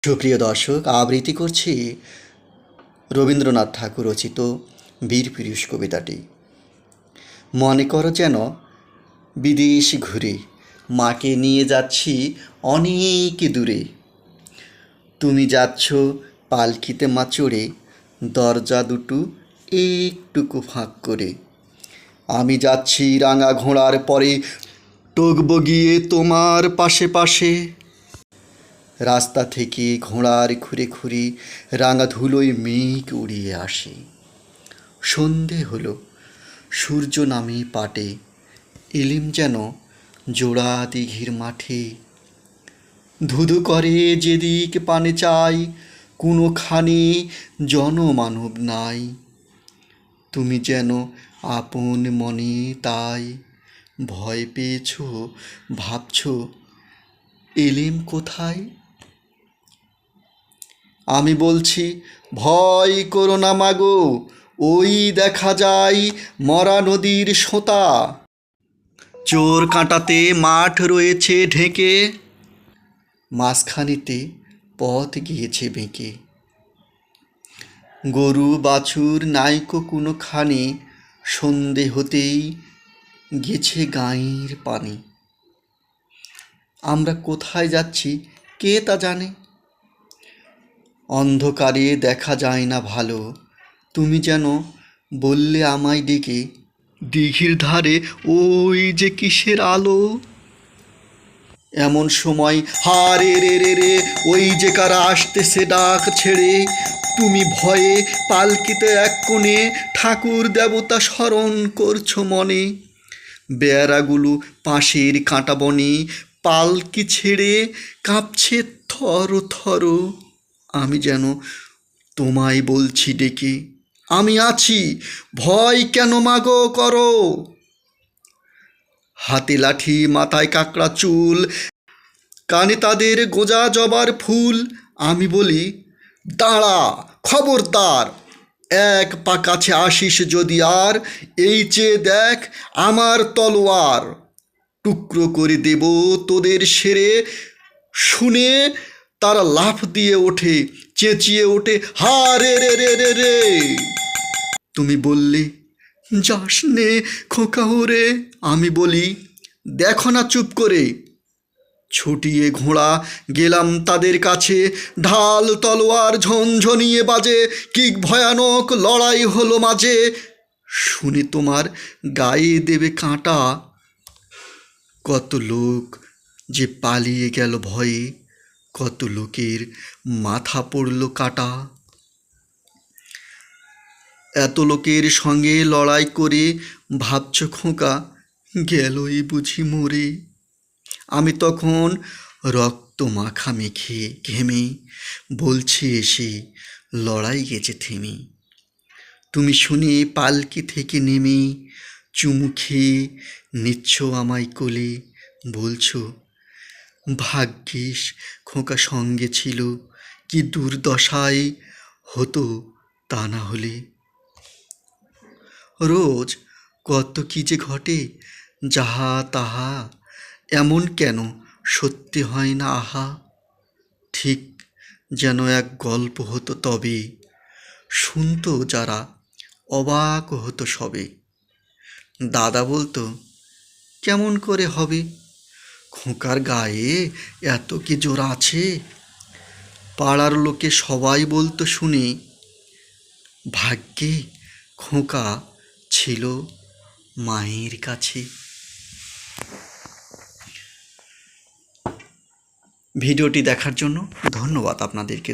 সুপ্রিয় দর্শক, আবৃত্তি করছি রবীন্দ্রনাথ ঠাকুর রচিত বীর পিরুষ কবিতাটি। মনে করো যেন বিদেশ ঘুরে মাকে নিয়ে যাচ্ছি অনেক দূরে। তুমি যাচ্ছ পালকিতে মা চড়ে, দরজা দুটো একটুকু ফাঁক করে। আমি যাচ্ছি রাঙা ঘোড়ার পরে, টুকবো গিয়ে তোমার পাশে পাশে। রাস্তা থেকে ঘোড়ার খুঁড়ে খুঁড়ে রাঙা ধুলোয় মেঘ উড়িয়ে আসে। সন্ধে হলো, সূর্য নামে পাটে, এলিম যেন জোড়া দিঘির মাঠে। ধুধু করে যেদিক পানে চাই, কোনোখানে জনমানব নাই। তুমি যেন আপন মনে তাই ভয় পেয়েছ, ভাবছ এলিম কোথায়। আমি বলছি ভয় করো না মাগো, ওই দেখা যায় মরা নদীর সোঁতা। চোর কাঁটাতে মাঠ রয়েছে ঢেকে, মাঝখানেতে পথ গিয়েছে বেঁকে। গরু বাছুর নাইকো কোনোখানে, সন্ধে হতেই গেছে গাঁয়ের পানে। আমরা কোথায় যাচ্ছি কে তা জানে। অন্ধকারে দেখা যায় না ভালো, তুমি যেন বললে আমায় ডেকে, দিঘির ধারে ওই যে কিসের আলো। এমন সময় হারে রে রে রে, ওই যে কারা আসতেছে ডাক ছেড়ে। তুমি ভয়ে পালকিতে এক কোণে ঠাকুর দেবতা স্মরণ করছো মনে। বেড়াগুলো পাশের কাঁটা বনে পালকি ছেড়ে কাঁপছে থর থর। আমি যেন তোমায় বলছি ডেকে, আমি আছি, ভয় কেন মাগো করো। হাতে লাঠি মাথায় কাকড়া চুল, কানে তাদের গোজা জবার ফুল। আমি বলি দাঁড়া, খবরদার, এক পা কাছে আসিস যদি আর, এই চেয়ে দেখ আমার তলোয়ার। টুকরো করে দেব তোদের সেরে। শুনে তারা লাফ দিয়ে ওঠে, চেঁচিয়ে ওঠে হা রে রে রে রে রে। তুমি বললে যাস নে খোকা ওরে। আমি বলি দেখো না চুপ করে। ছুটিয়ে ঘোড়া গেলাম তাদের কাছে, ঢাল তলোয়ার ঝনঝনিয়ে বাজে। কি ভয়ানক লড়াই হলো মাঝে, শুনে তোমার গায়ে দেবে কাঁটা। কত লোক যে পালিয়ে গেল ভয়ে, কত লোকের মাথা পড়ল কাটা। এত লোকের সঙ্গে লড়াই করে ভাবছ খোকা গেলই বুঝি মরে। আমি তখন রক্ত মাখা মেখে ঘেমে বলছি এসে লড়াই গেছে থেমে। তুমি শুনে পালকি থেকে নেমে চুমু খেয়ে নিচ্ছ আমায় কোলে, বলছো ভাগ্যিস খোকা সঙ্গে ছিল, কি দুর্দশায় হতো তা না হলে। রোজ কত কি যে ঘটে, যাহা তাহা এমন কেন সত্যি হয় না আহা। ঠিক যেন এক গল্প হতো তবে, শুনতো যারা অবাক হতো সবে। দাদা বলতো কেমন করে হবে, খোকার গায়ে এত কি জোর আছে। পাড়ার লোকে সবাই বলতো শুনে, ভাগ্যে খোকা ছিল মায়ের কাছে। ভিডিওটি দেখার জন্য ধন্যবাদ আপনাদেরকে।